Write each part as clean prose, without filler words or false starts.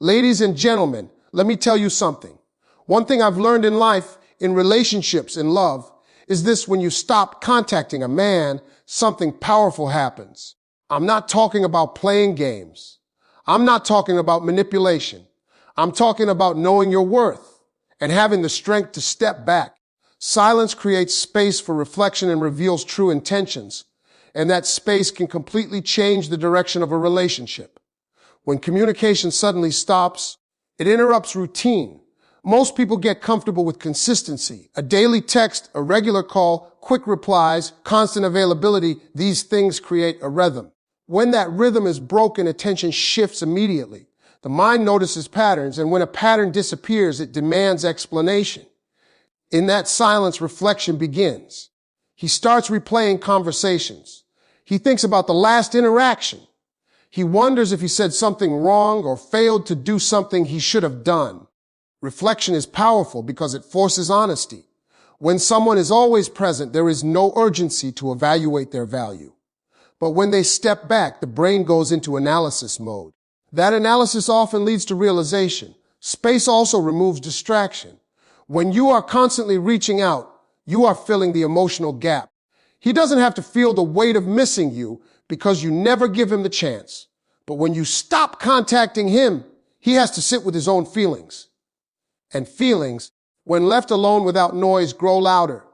Ladies and gentlemen, let me tell you something. One thing I've learned in life, in relationships, in love, is this: when you stop contacting a man, something powerful happens. I'm not talking about playing games. I'm not talking about manipulation. I'm talking about knowing your worth and having the strength to step back. Silence creates space for reflection and reveals true intentions, and that space can completely change the direction of a relationship. When communication suddenly stops, it interrupts routine. Most people get comfortable with consistency. A daily text, a regular call, quick replies, constant availability. These things create a rhythm. When that rhythm is broken, attention shifts immediately. The mind notices patterns, and when a pattern disappears, it demands explanation. In that silence, reflection begins. He starts replaying conversations. He thinks about the last interaction. He wonders if he said something wrong or failed to do something he should have done. Reflection is powerful because it forces honesty. When someone is always present, there is no urgency to evaluate their value. But when they step back, the brain goes into analysis mode. That analysis often leads to realization. Space also removes distraction. When you are constantly reaching out, you are filling the emotional gap. He doesn't have to feel the weight of missing you because you never give him the chance. But when you stop contacting him, he has to sit with his own feelings. And feelings, when left alone without noise, grow louder.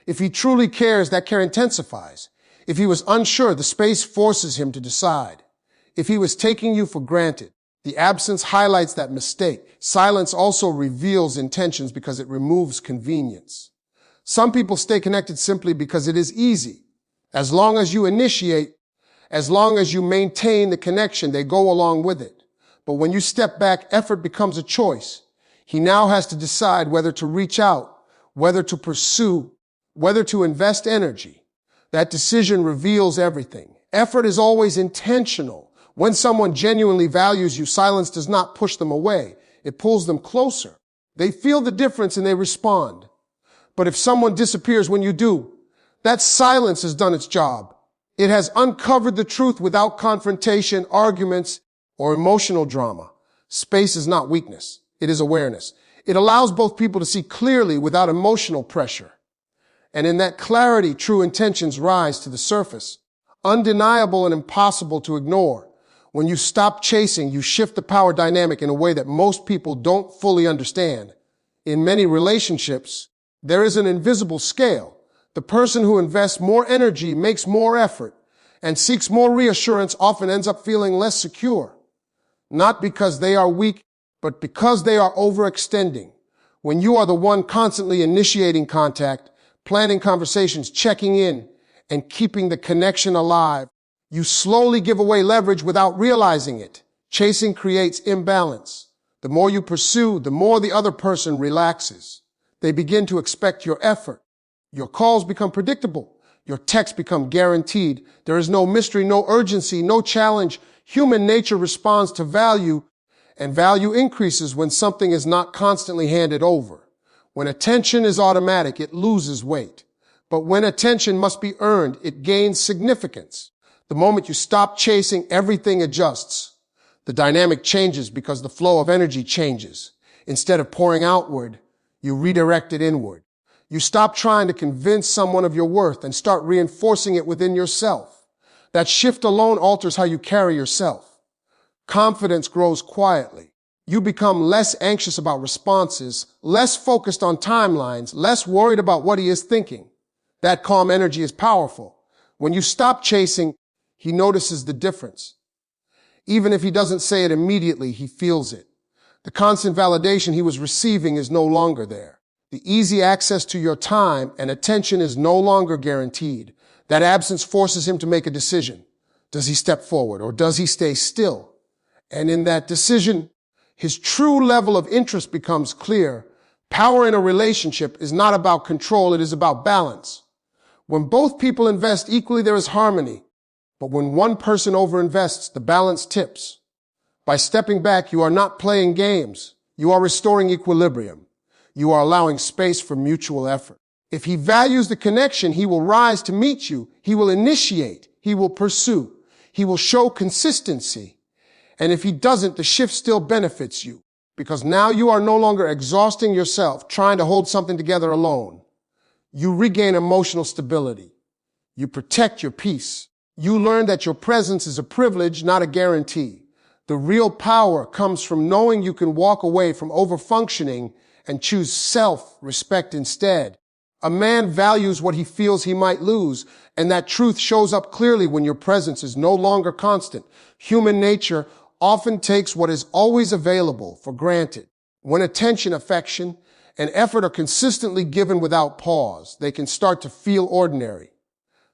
If he truly cares, that care intensifies. If he was unsure, the space forces him to decide. If he was taking you for granted, the absence highlights that mistake. Silence also reveals intentions because it removes convenience. Some people stay connected simply because it is easy. As long as you initiate, as long as you maintain the connection, they go along with it. But when you step back, effort becomes a choice. He now has to decide whether to reach out, whether to pursue, whether to invest energy. That decision reveals everything. Effort is always intentional. When someone genuinely values you, silence does not push them away. It pulls them closer. They feel the difference and they respond. But if someone disappears when you do, that silence has done its job. It has uncovered the truth without confrontation, arguments, or emotional drama. Space is not weakness. It is awareness. It allows both people to see clearly without emotional pressure. And in that clarity, true intentions rise to the surface, undeniable and impossible to ignore. When you stop chasing, you shift the power dynamic in a way that most people don't fully understand. In many relationships, there is an invisible scale. The person who invests more energy, makes more effort, and seeks more reassurance often ends up feeling less secure. Not because they are weak, but because they are overextending. When you are the one constantly initiating contact, planning conversations, checking in, and keeping the connection alive, you slowly give away leverage without realizing it. Chasing creates imbalance. The more you pursue, the more the other person relaxes. They begin to expect your effort. Your calls become predictable. Your texts become guaranteed. There is no mystery, no urgency, no challenge. Human nature responds to value, and value increases when something is not constantly handed over. When attention is automatic, it loses weight. But when attention must be earned, it gains significance. The moment you stop chasing, everything adjusts. The dynamic changes because the flow of energy changes. Instead of pouring outward, you redirect it inward. You stop trying to convince someone of your worth and start reinforcing it within yourself. That shift alone alters how you carry yourself. Confidence grows quietly. You become less anxious about responses, less focused on timelines, less worried about what he is thinking. That calm energy is powerful. When you stop chasing, he notices the difference. Even if he doesn't say it immediately, he feels it. The constant validation he was receiving is no longer there. The easy access to your time and attention is no longer guaranteed. That absence forces him to make a decision. Does he step forward or does he stay still? And in that decision, his true level of interest becomes clear. Power in a relationship is not about control, it is about balance. When both people invest equally, there is harmony. But when one person overinvests, the balance tips. By stepping back, you are not playing games. You are restoring equilibrium. You are allowing space for mutual effort. If he values the connection, he will rise to meet you. He will initiate. He will pursue. He will show consistency. And if he doesn't, the shift still benefits you, because now you are no longer exhausting yourself trying to hold something together alone. You regain emotional stability. You protect your peace. You learn that your presence is a privilege, not a guarantee. The real power comes from knowing you can walk away from overfunctioning and choose self-respect instead. A man values what he feels he might lose, and that truth shows up clearly when your presence is no longer constant. Human nature often takes what is always available for granted. When attention, affection, and effort are consistently given without pause, they can start to feel ordinary.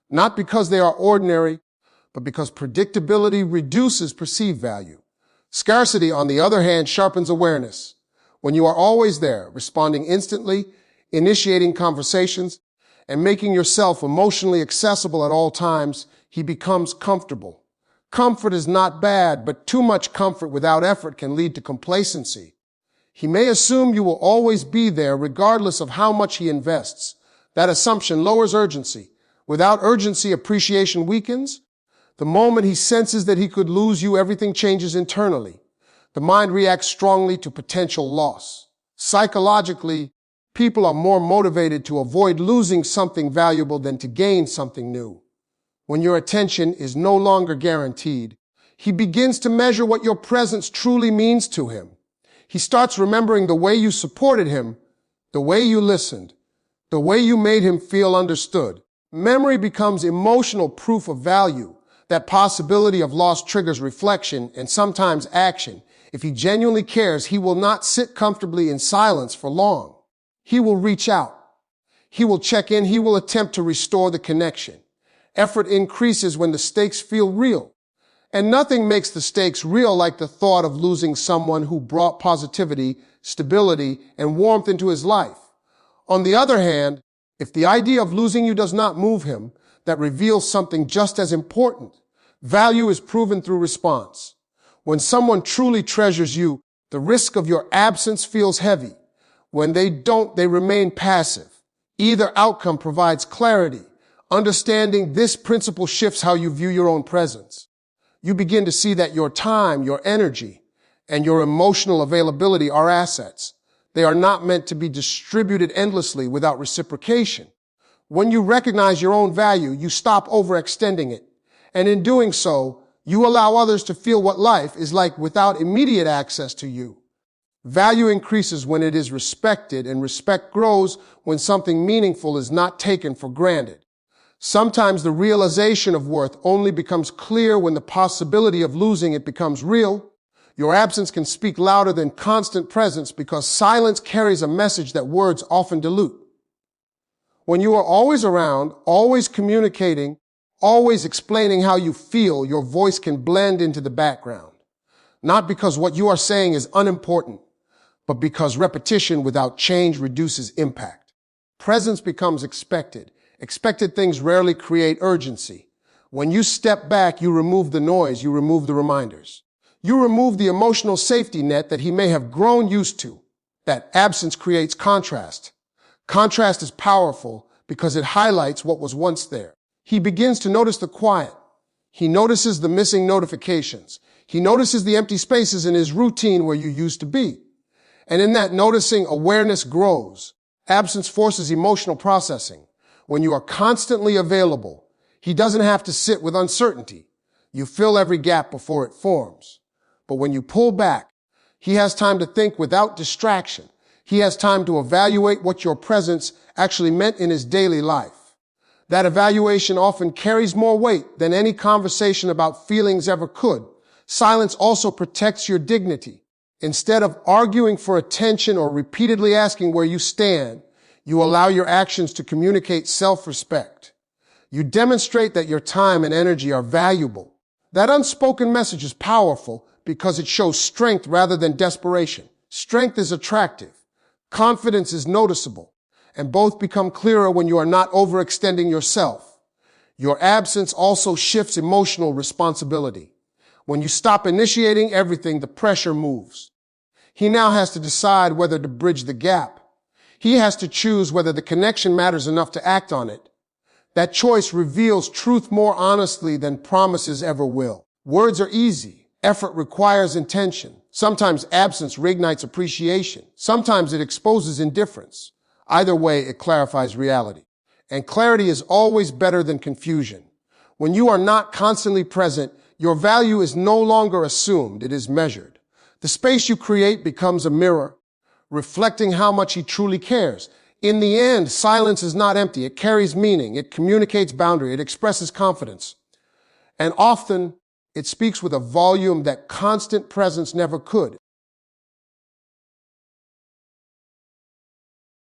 Not because they are ordinary, but because predictability reduces perceived value. Scarcity, on the other hand, sharpens awareness. When you are always there, responding instantly, initiating conversations, and making yourself emotionally accessible at all times, he becomes comfortable. Comfort is not bad, but too much comfort without effort can lead to complacency. He may assume you will always be there regardless of how much he invests. That assumption lowers urgency. Without urgency, appreciation weakens. The moment he senses that he could lose you, everything changes internally. The mind reacts strongly to potential loss. Psychologically, people are more motivated to avoid losing something valuable than to gain something new. When your attention is no longer guaranteed, he begins to measure what your presence truly means to him. He starts remembering the way you supported him, the way you listened, the way you made him feel understood. Memory becomes emotional proof of value. That possibility of loss triggers reflection and sometimes action. If he genuinely cares, he will not sit comfortably in silence for long. He will reach out. He will check in. He will attempt to restore the connection. Effort increases when the stakes feel real. And nothing makes the stakes real like the thought of losing someone who brought positivity, stability, and warmth into his life. On the other hand, if the idea of losing you does not move him, that reveals something just as important. Value is proven through response. When someone truly treasures you, the risk of your absence feels heavy. When they don't, they remain passive. Either outcome provides clarity. Understanding this principle shifts how you view your own presence. You begin to see that your time, your energy, and your emotional availability are assets. They are not meant to be distributed endlessly without reciprocation. When you recognize your own value, you stop overextending it. And in doing so, you allow others to feel what life is like without immediate access to you. Value increases when it is respected, and respect grows when something meaningful is not taken for granted. Sometimes the realization of worth only becomes clear when the possibility of losing it becomes real. Your absence can speak louder than constant presence because silence carries a message that words often dilute. When you are always around, always communicating, always explaining how you feel, your voice can blend into the background. Not because what you are saying is unimportant, but because repetition without change reduces impact. Presence becomes expected. Expected things rarely create urgency. When you step back, you remove the noise, you remove the reminders. You remove the emotional safety net that he may have grown used to. That absence creates contrast. Contrast is powerful because it highlights what was once there. He begins to notice the quiet. He notices the missing notifications. He notices the empty spaces in his routine where you used to be. And in that noticing, awareness grows. Absence forces emotional processing. When you are constantly available, he doesn't have to sit with uncertainty. You fill every gap before it forms. But when you pull back, he has time to think without distraction. He has time to evaluate what your presence actually meant in his daily life. That evaluation often carries more weight than any conversation about feelings ever could. Silence also protects your dignity. Instead of arguing for attention or repeatedly asking where you stand, you allow your actions to communicate self-respect. You demonstrate that your time and energy are valuable. That unspoken message is powerful because it shows strength rather than desperation. Strength is attractive. Confidence is noticeable. And both become clearer when you are not overextending yourself. Your absence also shifts emotional responsibility. When you stop initiating everything, the pressure moves. He now has to decide whether to bridge the gap. He has to choose whether the connection matters enough to act on it. That choice reveals truth more honestly than promises ever will. Words are easy. Effort requires intention. Sometimes absence reignites appreciation. Sometimes it exposes indifference. Either way, it clarifies reality. And clarity is always better than confusion. When you are not constantly present, your value is no longer assumed, it is measured. The space you create becomes a mirror, reflecting how much he truly cares. In the end, silence is not empty. It carries meaning. It communicates boundary. It expresses confidence. And often, it speaks with a volume that constant presence never could.